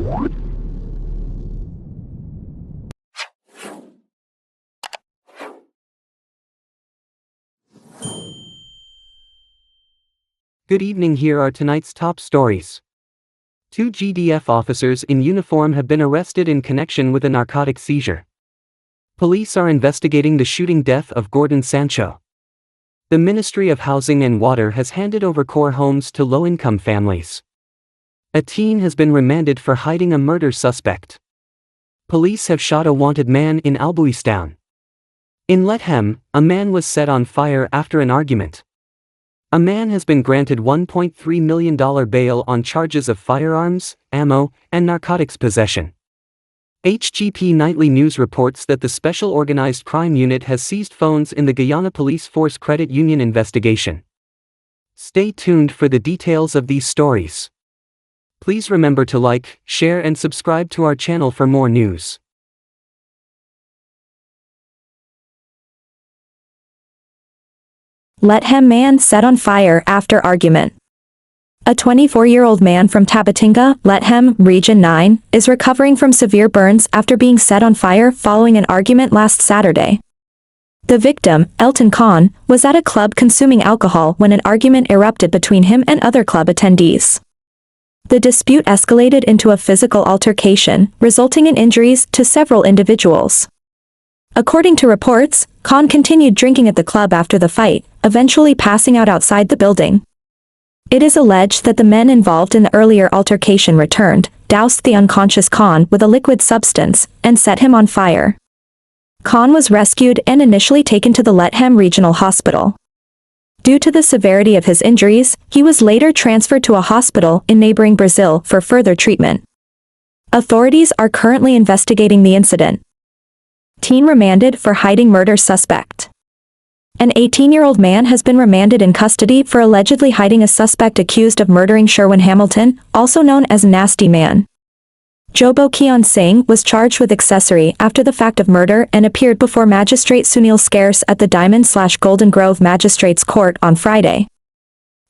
Good evening, here are tonight's top stories. 2 GDF officers in uniform have been arrested in connection with a narcotic seizure. Police are investigating the shooting death of Gordon Sancho. The Ministry of Housing and Water has handed over core homes to low-income families. A teen has been remanded for hiding a murder suspect. Police have shot a wanted man in Albuistown. In Lethem, a man was set on fire after an argument. A man has been granted $1.3 million bail on charges of firearms, ammo, and narcotics possession. HGP Nightly News reports that the Special Organized Crime Unit has seized phones in the Guyana Police Force Credit Union investigation. Stay tuned for the details of these stories. Please remember to like, share and subscribe to our channel for more news. Lethem man set on fire after argument. A 24-year-old man from Tabatinga, Lethem, Region 9, is recovering from severe burns after being set on fire following an argument last Saturday. The victim, Elton Khan, was at a club consuming alcohol when an argument erupted between him and other club attendees. The dispute escalated into a physical altercation, resulting in injuries to several individuals. According to reports, Khan continued drinking at the club after the fight, eventually passing out outside the building. It is alleged that the men involved in the earlier altercation returned, doused the unconscious Khan with a liquid substance, and set him on fire. Khan was rescued and initially taken to the Lethem Regional Hospital. Due to the severity of his injuries, he was later transferred to a hospital in neighboring Brazil for further treatment. Authorities are currently investigating the incident. Teen remanded for hiding murder suspect. An 18-year-old man has been remanded in custody for allegedly hiding a suspect accused of murdering Sherwin Hamilton, also known as Nasty Man. Jobo Keon Singh was charged with accessory after the fact of murder and appeared before Magistrate Sunil Scarce at the Diamond/Golden Grove Magistrates Court on Friday.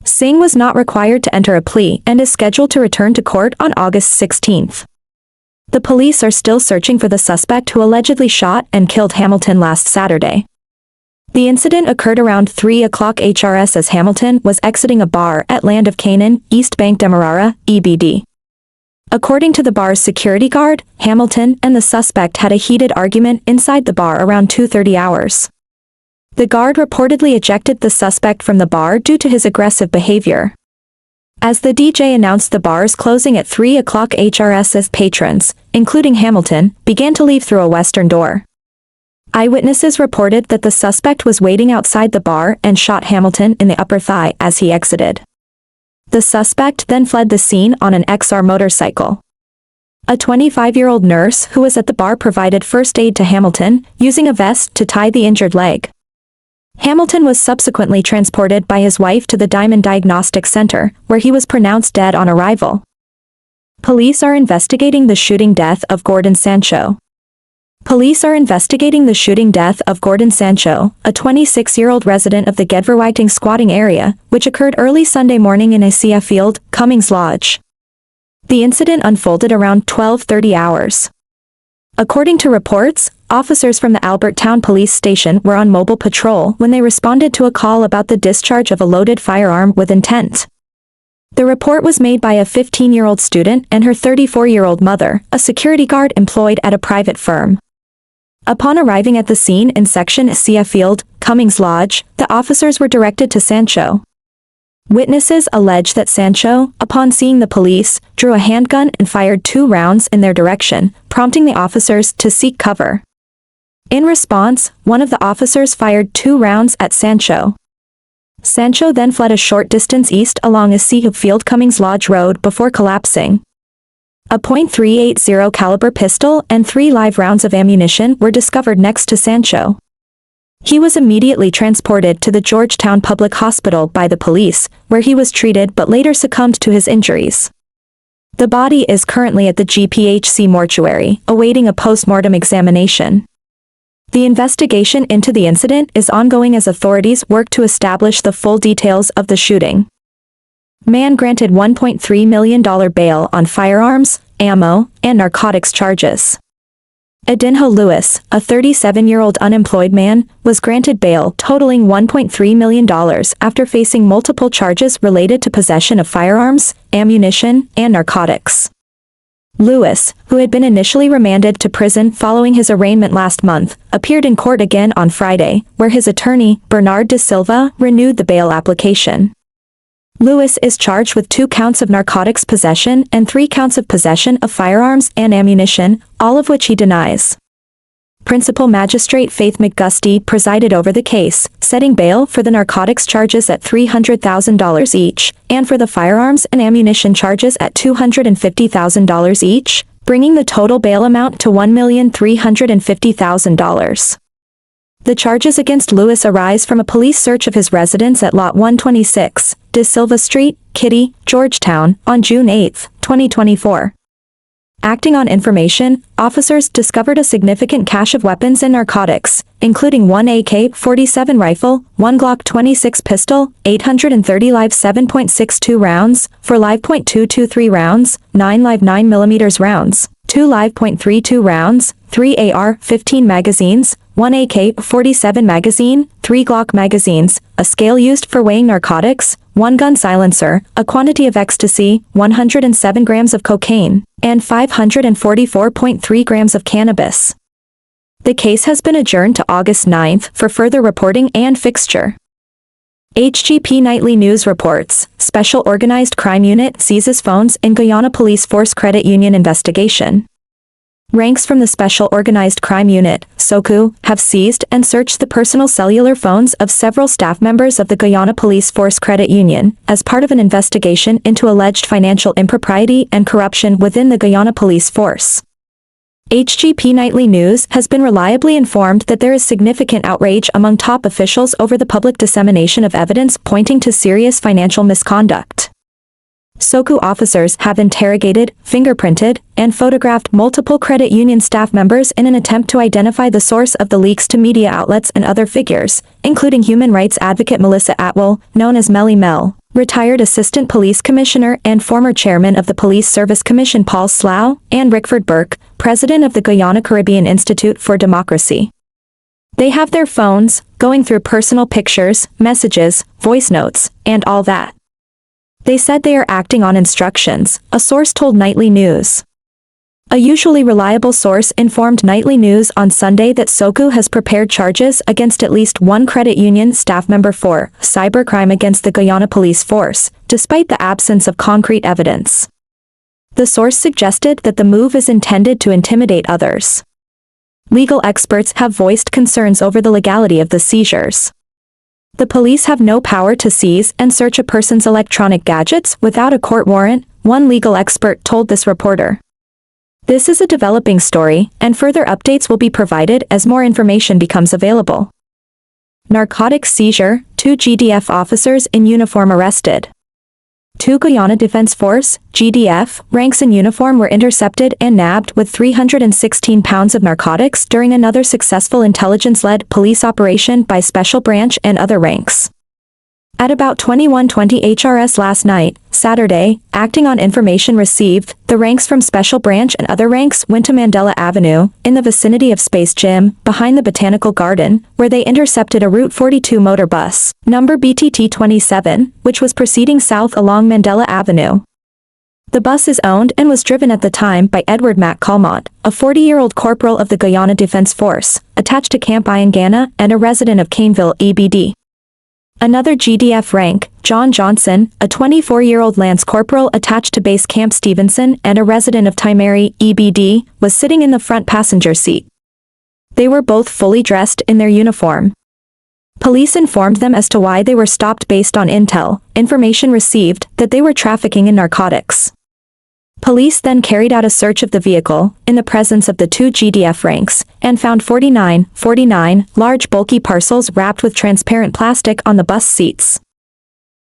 Singh was not required to enter a plea and is scheduled to return to court on August 16. The police are still searching for the suspect who allegedly shot and killed Hamilton last Saturday. The incident occurred around 3 o'clock HRS as Hamilton was exiting a bar at Land of Canaan, East Bank Demerara, EBD. According to the bar's security guard, Hamilton and the suspect had a heated argument inside the bar around 2:30 hours. The guard reportedly ejected the suspect from the bar due to his aggressive behavior. As the DJ announced the bar's closing at 3 o'clock HRS's patrons, including Hamilton, began to leave through a western door. Eyewitnesses reported that the suspect was waiting outside the bar and shot Hamilton in the upper thigh as he exited. The suspect then fled the scene on an XR motorcycle. A 25-year-old nurse who was at the bar provided first aid to Hamilton, using a vest to tie the injured leg. Hamilton was subsequently transported by his wife to the Diamond Diagnostic Center, where he was pronounced dead on arrival. Police are investigating the shooting death of Gordon Sancho. Police are investigating the shooting death of Gordon Sancho, a 26-year-old resident of the Gedverwaiting squatting area, which occurred early Sunday morning in Asia Field, Cummings Lodge. The incident unfolded around 12:30 hours. According to reports, officers from the Albert Town Police Station were on mobile patrol when they responded to a call about the discharge of a loaded firearm with intent. The report was made by a 15-year-old student and her 34-year-old mother, a security guard employed at a private firm. Upon arriving at the scene in Section Asia Field, Cummings Lodge, the officers were directed to Sancho. Witnesses allege that Sancho, upon seeing the police, drew a handgun and fired 2 rounds in their direction, prompting the officers to seek cover. In response, one of the officers fired 2 rounds at Sancho. Sancho then fled a short distance east along Asia Field Cummings Lodge Road before collapsing. A .380 caliber pistol and 3 live rounds of ammunition were discovered next to Sancho. He was immediately transported to the Georgetown Public Hospital by the police, where he was treated but later succumbed to his injuries. The body is currently at the GPHC mortuary, awaiting a post-mortem examination. The investigation into the incident is ongoing as authorities work to establish the full details of the shooting. Man granted $1.3 million bail on firearms, ammo, and narcotics charges. Adinho Lewis, a 37-year-old unemployed man, was granted bail totaling $1.3 million after facing multiple charges related to possession of firearms, ammunition, and narcotics. Lewis, who had been initially remanded to prison following his arraignment last month, appeared in court again on Friday, where his attorney, Bernard de Silva, renewed the bail application. Lewis is charged with 2 counts of narcotics possession and 3 counts of possession of firearms and ammunition, all of which he denies. Principal Magistrate Faith McGusty presided over the case, setting bail for the narcotics charges at $300,000 each, and for the firearms and ammunition charges at $250,000 each, bringing the total bail amount to $1,350,000. The charges against Lewis arise from a police search of his residence at Lot 126, De Silva Street, Kitty, Georgetown, on June 8, 2024. Acting on information, officers discovered a significant cache of weapons and narcotics, including 1 AK-47 rifle, 1 Glock 26 pistol, 830 live 7.62 rounds, 4 live .223 rounds, 9 live 9mm rounds, 2 live .32 rounds, 3 AR-15 magazines, 1 AK-47 magazine, 3 Glock magazines, a scale used for weighing narcotics, 1 gun silencer, a quantity of ecstasy, 107 grams of cocaine, and 544.3 grams of cannabis. The case has been adjourned to August 9 for further reporting and fixture. HGP Nightly News reports, Special Organized Crime Unit seizes phones in Guyana Police Force Credit Union investigation. Ranks from the Special Organized Crime Unit, SOCU, have seized and searched the personal cellular phones of several staff members of the Guyana Police Force Credit Union, as part of an investigation into alleged financial impropriety and corruption within the Guyana Police Force. HGP Nightly News has been reliably informed that there is significant outrage among top officials over the public dissemination of evidence pointing to serious financial misconduct. SOCU officers have interrogated, fingerprinted, and photographed multiple credit union staff members in an attempt to identify the source of the leaks to media outlets and other figures, including human rights advocate Melissa Atwell, known as Melly Mel, retired Assistant Police Commissioner and former Chairman of the Police Service Commission Paul Slough, and Rickford Burke, President of the Guyana Caribbean Institute for Democracy. They have their phones, going through personal pictures, messages, voice notes, and all that. They said they are acting on instructions, a source told Nightly News. A usually reliable source informed Nightly News on Sunday that SOCU has prepared charges against at least 1 credit union staff member for cybercrime against the Guyana Police Force, despite the absence of concrete evidence. The source suggested that the move is intended to intimidate others. Legal experts have voiced concerns over the legality of the seizures. The police have no power to seize and search a person's electronic gadgets without a court warrant, one legal expert told this reporter. This is a developing story, and further updates will be provided as more information becomes available. Narcotic seizure, 2 GDF officers in uniform arrested. 2 Guyana Defense Force, GDF, ranks in uniform were intercepted and nabbed with 316 pounds of narcotics during another successful intelligence-led police operation by Special Branch and other ranks. At about 21:20 HRS last night, Saturday, acting on information received, the ranks from Special Branch and other ranks went to Mandela Avenue, in the vicinity of Space Gym, behind the Botanical Garden, where they intercepted a Route 42 motor bus, number BTT-27, which was proceeding south along Mandela Avenue. The bus is owned and was driven at the time by Edward Mac Calmont, a 40-year-old corporal of the Guyana Defense Force, attached to Camp Guyana and a resident of Caneville, EBD. Another GDF rank, John Johnson, a 24-year-old lance corporal attached to Base Camp Stevenson and a resident of Timeri, EBD, was sitting in the front passenger seat. They were both fully dressed in their uniform. Police informed them as to why they were stopped based on information received that they were trafficking in narcotics. Police then carried out a search of the vehicle, in the presence of the 2 GDF ranks, and found 49 large bulky parcels wrapped with transparent plastic on the bus seats.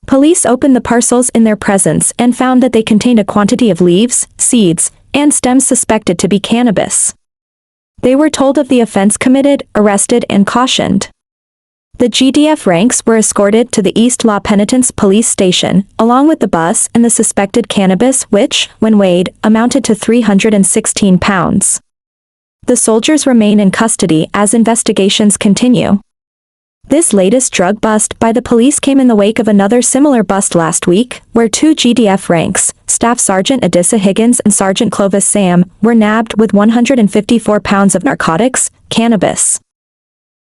Police opened the parcels in their presence and found that they contained a quantity of leaves, seeds, and stems suspected to be cannabis. They were told of the offense committed, arrested, and cautioned. The GDF ranks were escorted to the East La Penitence police station, along with the bus and the suspected cannabis which, when weighed, amounted to 316 pounds. The soldiers remain in custody as investigations continue. This latest drug bust by the police came in the wake of another similar bust last week, where two GDF ranks, Staff Sergeant Adissa Higgins and Sergeant Clovis Sam, were nabbed with 154 pounds of narcotics, cannabis.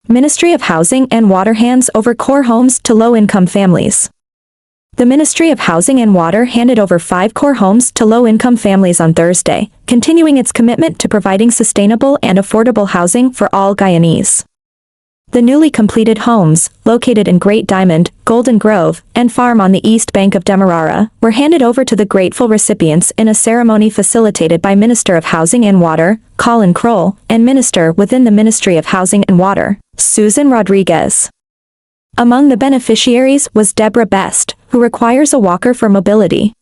Ministry of Housing and Water hands over core homes to low-income families. The Ministry of Housing and Water handed over 5 core homes to low-income families on Thursday, continuing its commitment to providing sustainable and affordable housing for all Guyanese. The newly completed homes, located in Great Diamond, Golden Grove, and Farm on the east bank of Demerara, were handed over to the grateful recipients in a ceremony facilitated by Minister of Housing and Water, Colin Kroll, and Minister within the Ministry of Housing and Water, Susan Rodriguez. Among the beneficiaries was Deborah Best, who requires a walker for mobility.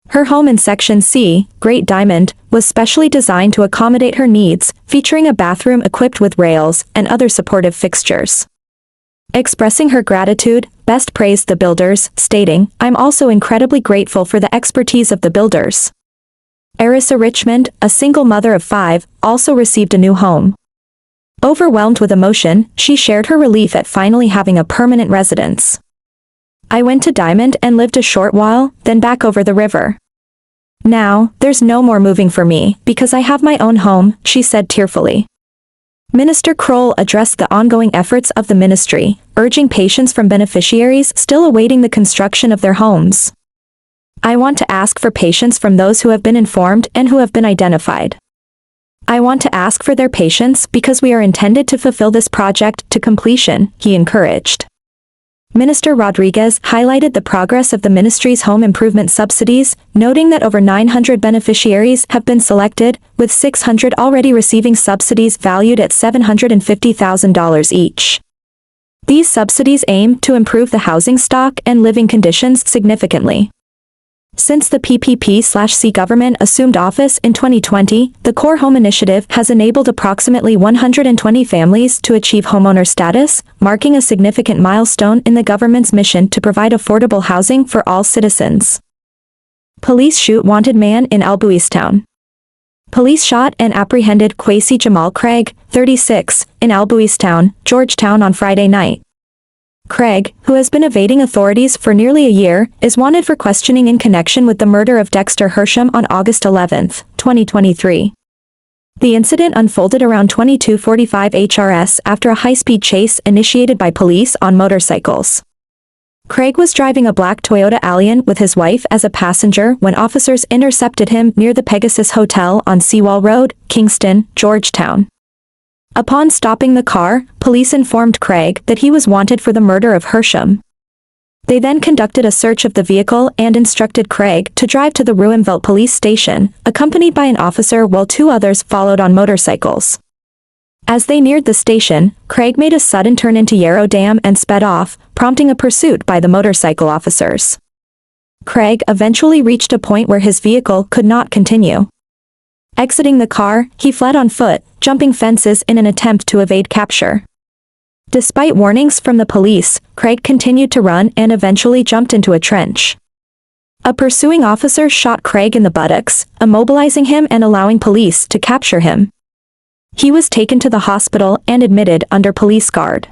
Her home in Section C, Great Diamond, was specially designed to accommodate her needs, featuring a bathroom equipped with rails and other supportive fixtures. Expressing her gratitude, Best praised the builders, stating, "I'm also incredibly grateful for the expertise of the builders." Arissa Richmond, a single mother of 5, also received a new home. Overwhelmed with emotion, she shared her relief at finally having a permanent residence. "I went to Diamond and lived a short while, then back over the river. Now, there's no more moving for me, because I have my own home," she said tearfully. Minister Kroll addressed the ongoing efforts of the ministry, urging patience from beneficiaries still awaiting the construction of their homes. "I want to ask for patience from those who have been informed and who have been identified. I want to ask for their patience because we are intended to fulfill this project to completion," he encouraged. Minister Rodriguez highlighted the progress of the ministry's home improvement subsidies, noting that over 900 beneficiaries have been selected, with 600 already receiving subsidies valued at $750,000 each. These subsidies aim to improve the housing stock and living conditions significantly. Since the PPP/C government assumed office in 2020, the Core Home Initiative has enabled approximately 120 families to achieve homeowner status, marking a significant milestone in the government's mission to provide affordable housing for all citizens. Police shoot wanted man in Albuistown. Police shot and apprehended Kwesi Jamal Craig, 36, in Albuistown, Georgetown on Friday night. Craig, who has been evading authorities for nearly a year, is wanted for questioning in connection with the murder of Dexter Hersham on August 11, 2023. The incident unfolded around 22:45 HRS after a high-speed chase initiated by police on motorcycles. Craig was driving a black Toyota Allion with his wife as a passenger when officers intercepted him near the Pegasus Hotel on Seawall Road, Kingston, Georgetown. Upon stopping the car, police informed Craig that he was wanted for the murder of Hersham. They then conducted a search of the vehicle and instructed Craig to drive to the Ruimveldt police station, accompanied by an officer while 2 others followed on motorcycles. As they neared the station, Craig made a sudden turn into Yarrow Dam and sped off, prompting a pursuit by the motorcycle officers. Craig eventually reached a point where his vehicle could not continue. Exiting the car, he fled on foot, jumping fences in an attempt to evade capture. Despite warnings from the police, Craig continued to run and eventually jumped into a trench. A pursuing officer shot Craig in the buttocks, immobilizing him and allowing police to capture him. He was taken to the hospital and admitted under police guard.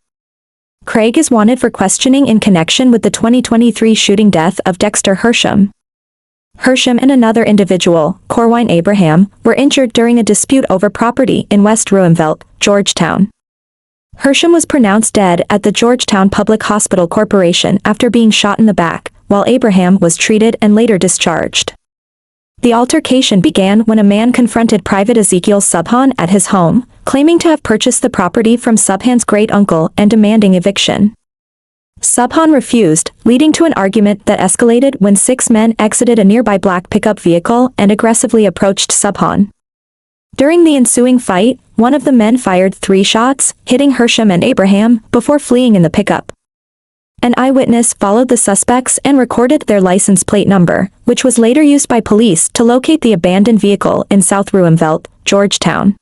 Craig is wanted for questioning in connection with the 2023 shooting death of Dexter Hersham. Hersham and another individual, Corwine Abraham, were injured during a dispute over property in West Ruimveldt, Georgetown. Hersham was pronounced dead at the Georgetown Public Hospital Corporation after being shot in the back, while Abraham was treated and later discharged. The altercation began when a man confronted Private Ezekiel Subhan at his home, claiming to have purchased the property from Subhan's great-uncle and demanding eviction. Subhan refused, leading to an argument that escalated when 6 men exited a nearby black pickup vehicle and aggressively approached Subhan. During the ensuing fight, one of the men fired 3 shots, hitting Hersham and Abraham, before fleeing in the pickup. An eyewitness followed the suspects and recorded their license plate number, which was later used by police to locate the abandoned vehicle in South Ruimveldt, Georgetown.